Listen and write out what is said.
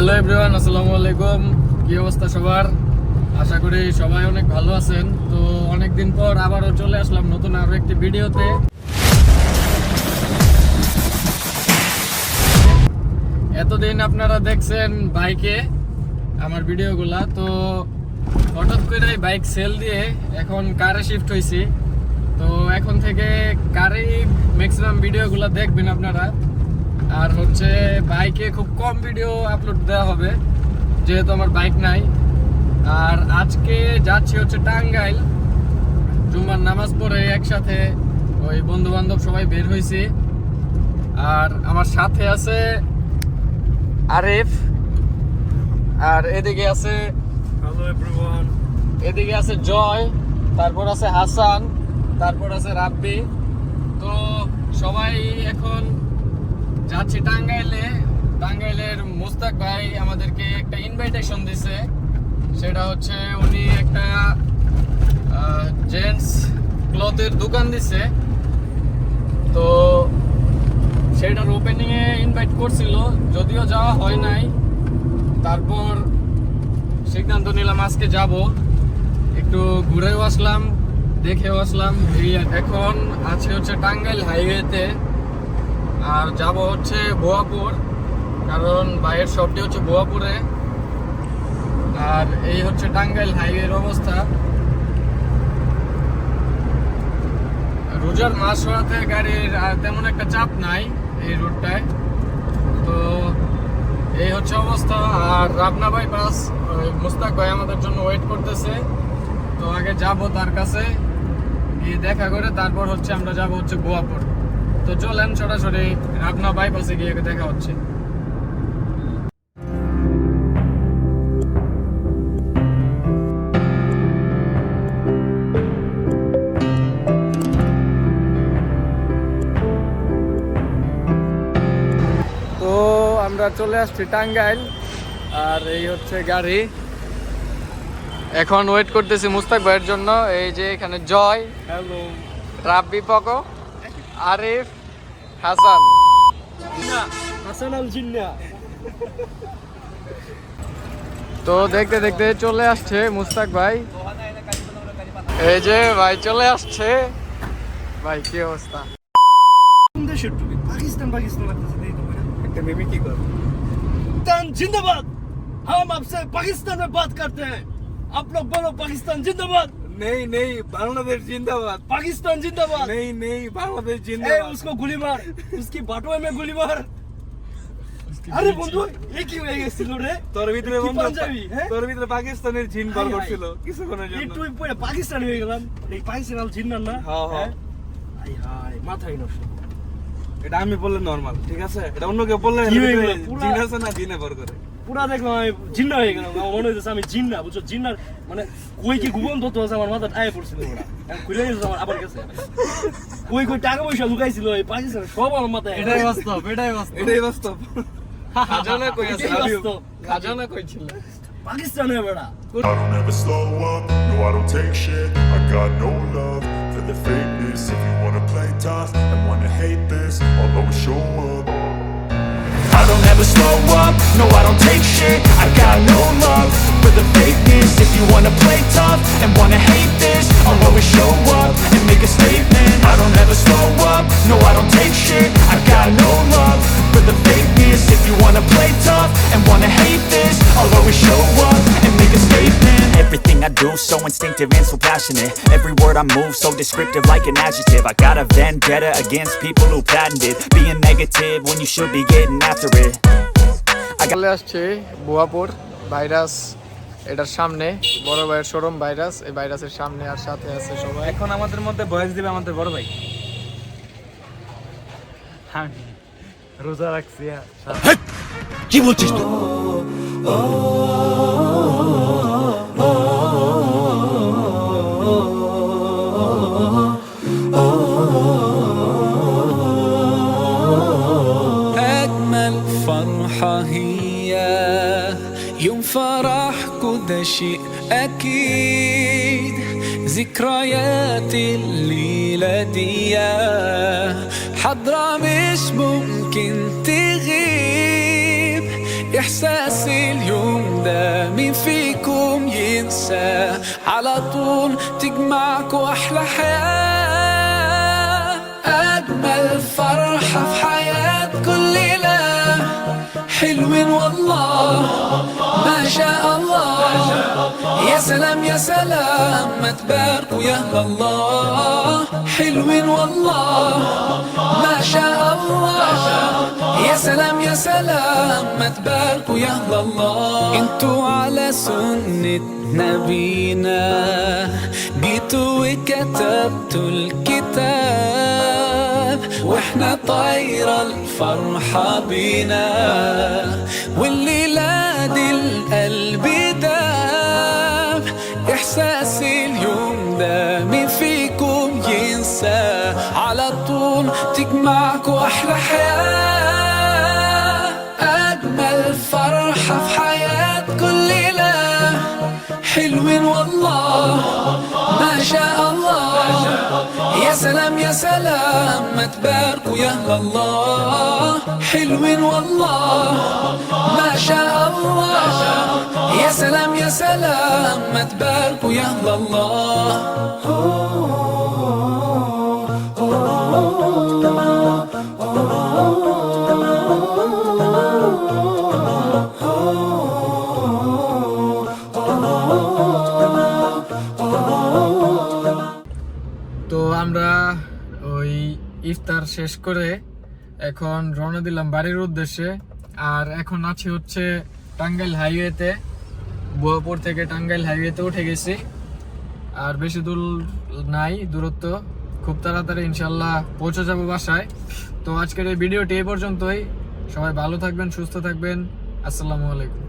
Hello everyone, আসসালামু আলাইকুম। কি অবস্থা সবার? আশা করি সবাই অনেক ভালো আছেন। তো অনেকদিন পর আবারও চলে আসলাম নতুন আরো একটি ভিডিওতে। এতদিন আপনারা দেখছেন বাইকে আমার ভিডিওগুলা, তো হঠাৎ করে বাইক সেল দিয়ে এখন কারে শিফট হয়েছি। তো এখন থেকে কারেই ম্যাক্সিমাম ভিডিওগুলো দেখবেন আপনারা। আর হচ্ছে বাইকে খুব কম ভিডিও আপলোড দেওয়া হবে যেহেতু আমার বাইক নাই। আর আজকে যাচ্ছি হচ্ছে টাঙ্গাইল, জুম্মার নামাজ পড়ে একসাথে ওই বন্ধু বান্ধব সবাই বের হয়েছি। আর আমার সাথে আছে আরিফ, আর এদিকে আছে হ্যালো এভরিওয়ান, এদিকে আছে জয়, তারপর আছে হাসান, তারপর আছে রাব্বি। তো সবাই এখন যাচ্ছি টাঙ্গাইলে। টাঙ্গাইলের মুস্তাক ভাই আমাদেরকে একটা ইনভাইটেশন দিছে, সেটা হচ্ছে উনি একটা জেন্টস ক্লথের দোকান দিছে। তো সেটার ওপেনিং এ ইনভাইট করছিল, যদিও যাওয়া হয় নাই। তারপর সিদ্ধান্ত নিলাম আজকে যাব, একটু ঘুরেও আসলাম, দেখেও আসলাম। এখন আছে হচ্ছে টাঙ্গাইল হাইওয়েতে, আর যাব হচ্ছে বোয়াপুর, কারণ ভাইয়ের শপটি হচ্ছে বোয়াপুরে। আর এই হচ্ছে টাঙ্গাইল হাইওয়ের অবস্থা। রোজার মাস হওয়াতে গাড়ির তেমন একটা চাপ নাই এই রোডটায়। তো এই হচ্ছে অবস্থা। আর রাবনা বাই বাস মুস্তাক ভাই আমাদের জন্য ওয়েট করতেছে। তো আগে যাব তার কাছে গিয়ে দেখা করে, তারপর হচ্ছে আমরা যাব হচ্ছে বোয়াপুর। তো চলেন সরাসরি রাবনা বাইপাসে গিয়ে দেখা হচ্ছে। তো আমরা চলে আসছি টাঙ্গাইল, আর এই হচ্ছে গাড়ি। এখন ওয়েট করতেছি মুস্তাক ভাইয়ের জন্য। এই যে এখানে জয়, হ্যালো রাব্বি, পকো, আরিফ, হাসান। হাসান আল জিন্না। তো দেখতে দেখতে চলে আসছে মুস্তাক ভাই। এই যে ভাই চলে আসছে। ভাই কি অবস্থা? पाकिस्तान पाकिस्तान लगता है तो একটা মিমি কি করে पाकिस्तान जिंदाबाद। हम आपसे पाकिस्तान में बात करते हैं, आप लोग बोलो पाकिस्तान जिंदाबाद। नहीं नहीं बांग्लादेश जिंदाबाद। पाकिस्तान जिंदाबाद। नहीं नहीं बांग्लादेश ए जिंदाबाद। उसको गोली मार, उसकी बाटुए में गोली मार। আরে বন্ধু এই কি হয়ে গেছিল রে? তোর ভিতরে কি বন্ধু পাঞ্জাবি, হ্যাঁ? তোর ভিতরে পাকিস্তানের জিন বার হাই, হাই। করছিল কিছুক্ষণের এই জন্য। তুই পরে পাকিস্তানি হয়ে গেলাম। এই পাকিস্তান আল জিন্নার না? হ্যাঁ, হ্যাঁ। আই হাই মাথায় নষ্ট। এটা আমি বললে নরমাল, ঠিক আছে? এটা অন্য কেউ বললে কি হয়ে গেল? পুরা- জিন আছে না জিনে বার করে। পুরা দেখলাম আমি জিন্না হয়ে গেলাম। আমার মনে হচ্ছে আমি জিন্না, বুঝছো? জিন্নার মানে কই কি ঘুমন তো আছে আমার মাথা আয় পড়ছিল ওরা। এখন খুলে গেছে আমার আবার গেছে। কই কই টাকা পয়সা লুকাইছিল এই পাকিস্তান সব আমার মাথায়। এটাই বাস্তব, এটাই বাস্তব। এটাই বাস্তব। খাজানা কই আছে? এটাই বাস্তব। খাজানা কই ছিল? পাকিস্তানে বেড়া। I don't ever slow up, no I don't take shit. I got no love for the fakeness. If you wanna play tough and wanna hate this, I'll always show up. I don't ever slow up, no I don't take shit. I got no love for the fakeness. If you wanna play tough and wanna hate this, I'll always show up and make a statement. I don't ever slow up, no I don't take shit. I got no love for the fakeness. If you wanna play tough and wanna hate this, I'll always show up and make a statement. Everything I do so instinctive and so passionate. Every word I move so descriptive like an adjective. I got a vendetta against people who patented being negative when you should be getting after it. চলে আসছে Boyapur virus, এটার সামনে বড় ভাইয়ের showroom virus. এই ভাইরাসের সামনে আর সাথে আছে সবাই। এখন আমাদের মধ্যে বয়স দিবে আমাদের বড় ভাই। আমি রোজা রাখছি। কি বলছিস তুই? أجمل فرحة هي يوم فرح كده شيء أكيد ذكريات الليلة دي حضرة مش ممكن تغيب إحساسي اليوم ده مين فيكم ينسى على طول تجمعكوا أحلى حياة أجمل فرحة في حياة كل ليلة حلوين والله ما شاء الله يا سلام يا سلام ما تباركوا يا الله حلوين والله ما شاء الله يا سلام يا سلام ما تباركوا يا الله انتوا على سنة نبينا جيتوا وكتبتوا الكتاب واحنا طايرة الفرحة بينا والليلة دي القلب داب إحساسي اليوم ده مين فيكم ينسى على طول تجمعكوا أحلى حياة أجمل فرحة في حياة كل ليلة حلوين والله ما شاء الله يا سلام يا سلام ما تباركوا يا الله حلوين والله ما شاء الله يا سلام يا سلام ما تباركوا يا الله তো আমরা ওই ইফতার শেষ করে এখন রওনা দিলাম বাড়ির উদ্দেশ্যে। আর এখন আছি হচ্ছে টাঙ্গাইল হাইওয়েতে, বুয়াপুর থেকে টাঙ্গাইল হাইওয়েতে উঠে গেছি। আর বেশি দূর নাই দূরত্ব, খুব তাড়াতাড়ি ইনশাল্লাহ পৌঁছে যাবো বাসায়। তো আজকের এই ভিডিওটি এই পর্যন্তই। সবাই ভালো থাকবেন, সুস্থ থাকবেন। আসসালামু আলাইকুম।